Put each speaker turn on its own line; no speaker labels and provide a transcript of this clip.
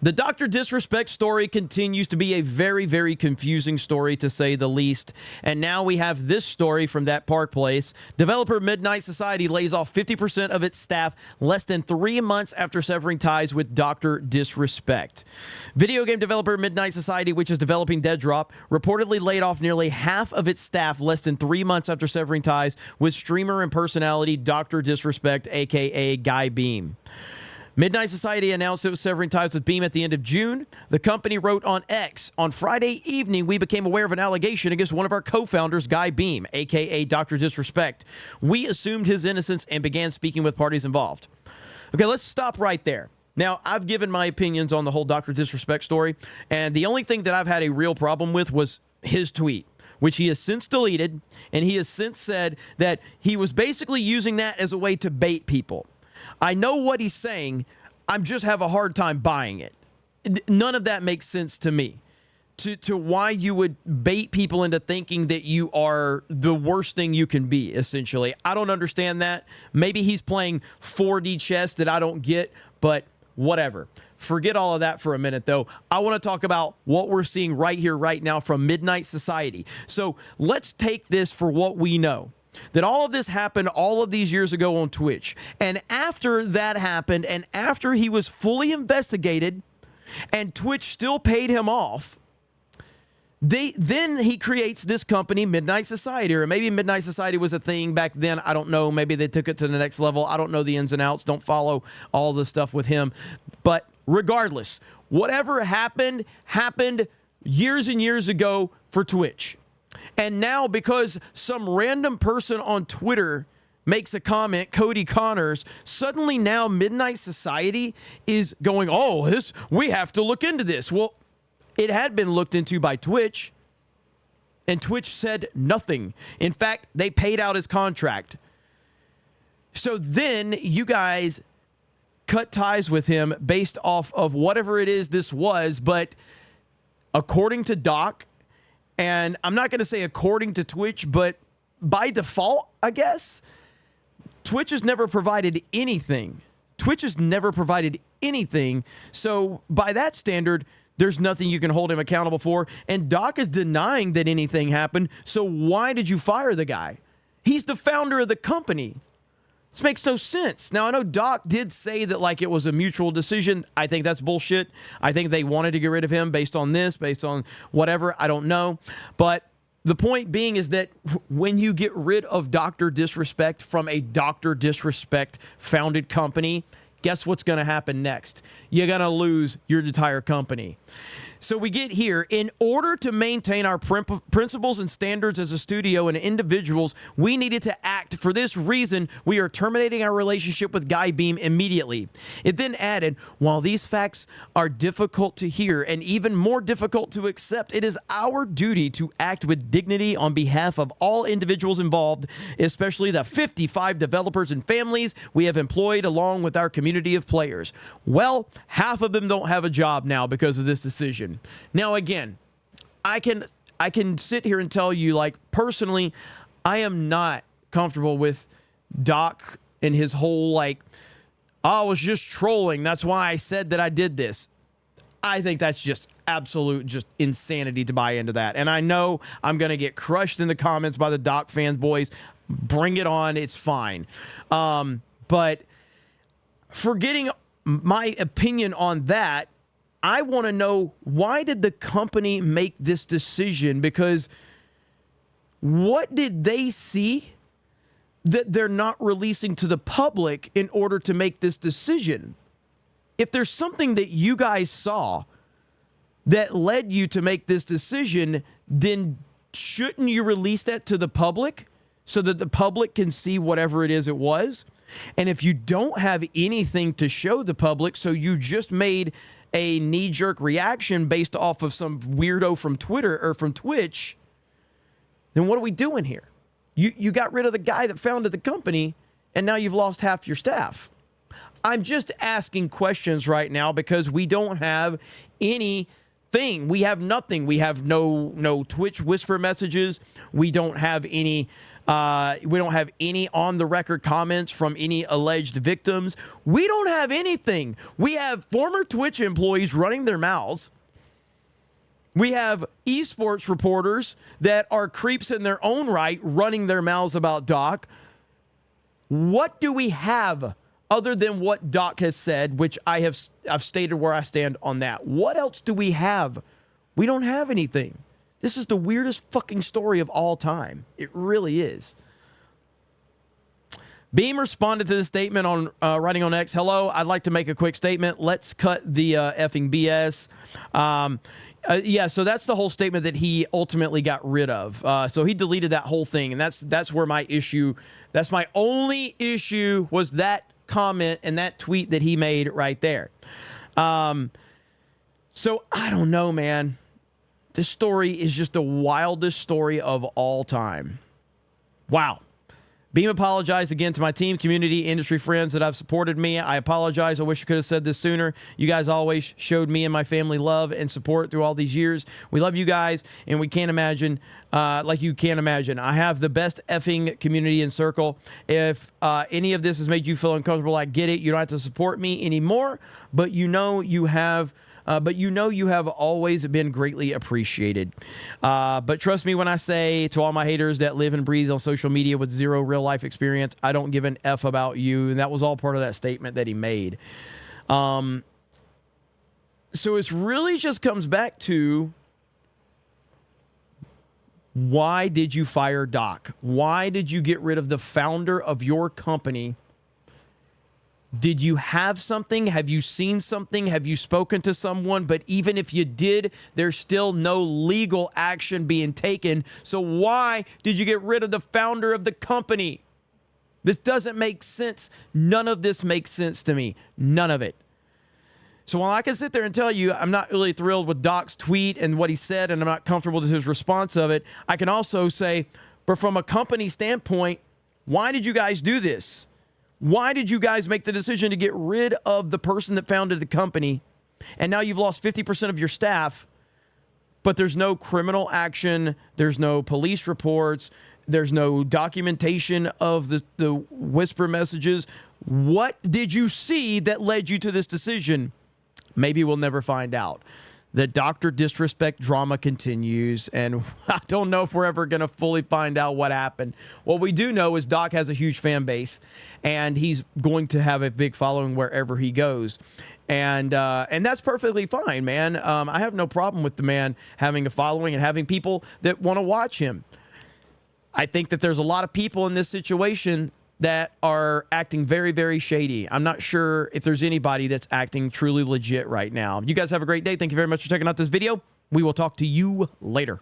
The Dr. Disrespect story continues to be a very, very confusing story, to say the least. And now we have this story from that Park Place. Developer Midnight Society lays off 50% of its staff less than 3 months after severing ties with Dr. Disrespect. Video game developer Midnight Society, which is developing Dead Drop, reportedly laid off nearly half of its staff less than 3 months after severing ties with streamer and personality Dr. Disrespect, aka Guy Beam. Midnight Society announced it was severing ties with Beam at the end of June. The company wrote on X, "On Friday evening, we became aware of an allegation against one of our co-founders, Guy Beam, aka Dr. Disrespect. We assumed his innocence and began speaking with parties involved." Okay, let's stop right there. Now, I've given my opinions on the whole Dr. Disrespect story, and the only thing that I've had a real problem with was his tweet, which he has since deleted, and he has since said that he was basically using that as a way to bait people. I know what he's saying. I just have a hard time buying it. None of that makes sense to me. To why you would bait people into thinking that you are the worst thing you can be, essentially. I don't understand that. Maybe he's playing 4D chess that I don't get, but whatever. Forget all of that for a minute, though. I want to talk about what we're seeing right here, right now from Midnight Society. So let's take this for what we know. That all of this happened all of these years ago on Twitch. And after that happened, and after he was fully investigated, and Twitch still paid him off, then he creates this company, Midnight Society. Or maybe Midnight Society was a thing back then. I don't know. Maybe they took it to the next level. I don't know the ins and outs. Don't follow all the stuff with him. But regardless, whatever happened years and years ago for Twitch. And now, because some random person on Twitter makes a comment, Cody Connors, suddenly now Midnight Society is going, "Oh, we have to look into this." Well, it had been looked into by Twitch, and Twitch said nothing. In fact, they paid out his contract. So then you guys cut ties with him based off of whatever it is this was, but according to Doc, and I'm not going to say according to Twitch, but by default, I guess, Twitch has never provided anything. Twitch has never provided anything. So by that standard, there's nothing you can hold him accountable for. And Doc is denying that anything happened. So why did you fire the guy? He's the founder of the company. This makes no sense. Now, I know Doc did say that like it was a mutual decision. I think that's bullshit. I think they wanted to get rid of him based on this, based on whatever. I don't know. But the point being is that when you get rid of Dr. Disrespect from a Dr. Disrespect founded company, guess what's going to happen next? You're going to lose your entire company. So we get here, in order to maintain our principles and standards as a studio and individuals, we needed to act. For this reason, we are terminating our relationship with Guy Beam immediately. It then added, while these facts are difficult to hear and even more difficult to accept, it is our duty to act with dignity on behalf of all individuals involved, especially the 55 developers and families we have employed along with our community of players. Well, half of them don't have a job now because of this decision. Now, again, I can sit here and tell you, like, personally, I am not comfortable with Doc and his whole, like, I was just trolling. That's why I said that I did this. I think that's just absolute just insanity to buy into that. And I know I'm going to get crushed in the comments by the Doc fanboys. Bring it on. It's fine. But forgetting my opinion on that, I want to know, why did the company make this decision? Because what did they see that they're not releasing to the public in order to make this decision? If there's something that you guys saw that led you to make this decision, then shouldn't you release that to the public so that the public can see whatever it is it was? And if you don't have anything to show the public, so you just made a knee-jerk reaction based off of some weirdo from Twitter or from Twitch, then what are we doing here? You got rid of the guy that founded the company, and now you've lost half your staff. I'm just asking questions right now because we don't have anything. We have nothing. We have no Twitch whisper messages. We don't have any We don't have any on-the-record comments from any alleged victims. We don't have anything. We have former Twitch employees running their mouths. We have esports reporters that are creeps in their own right running their mouths about Doc. What do we have other than what Doc has said, which I've stated where I stand on that? What else do we have? We don't have anything. This is the weirdest fucking story of all time. It really is. Beam responded to this statement on writing on X. Hello, I'd like to make a quick statement. Let's cut the effing BS. Yeah, so that's the whole statement that he ultimately got rid of. So he deleted that whole thing, and that's where my issue, that's my only issue, was that comment and that tweet that he made right there. So I don't know, man. This story is just the wildest story of all time. Wow. Beam apologized again to my team, community, industry friends that have supported me. I apologize. I wish I could have said this sooner. You guys always showed me and my family love and support through all these years. We love you guys, and we can't imagine, like you can't imagine. I have the best effing community and circle. If any of this has made you feel uncomfortable, I get it. You don't have to support me anymore, but you know you have... you have always been greatly appreciated. But trust me when I say to all my haters that live and breathe on social media with zero real life experience, I don't give an F about you. And that was all part of that statement that he made. So it really just comes back to, why did you fire Doc? Why did you get rid of the founder of your company? Did you have something? Have you seen something? Have you spoken to someone? But even if you did, there's still no legal action being taken. So why did you get rid of the founder of the company? This doesn't make sense. None of this makes sense to me. None of it. So while I can sit there and tell you I'm not really thrilled with Doc's tweet and what he said, and I'm not comfortable with his response of it, I can also say, but from a company standpoint, why did you guys do this? Why did you guys make the decision to get rid of the person that founded the company? And now you've lost 50% of your staff, but there's no criminal action. There's no police reports. There's no documentation of the whisper messages. What did you see that led you to this decision? Maybe we'll never find out. The Dr. Disrespect drama continues, and I don't know if we're ever going to fully find out what happened. What we do know is Doc has a huge fan base, and he's going to have a big following wherever he goes. And that's perfectly fine, man. I have no problem with the man having a following and having people that want to watch him. I think that there's a lot of people in this situation that are acting very, very shady. I'm not sure if there's anybody that's acting truly legit right now. You guys have a great day. Thank you very much for checking out this video. We will talk to you later.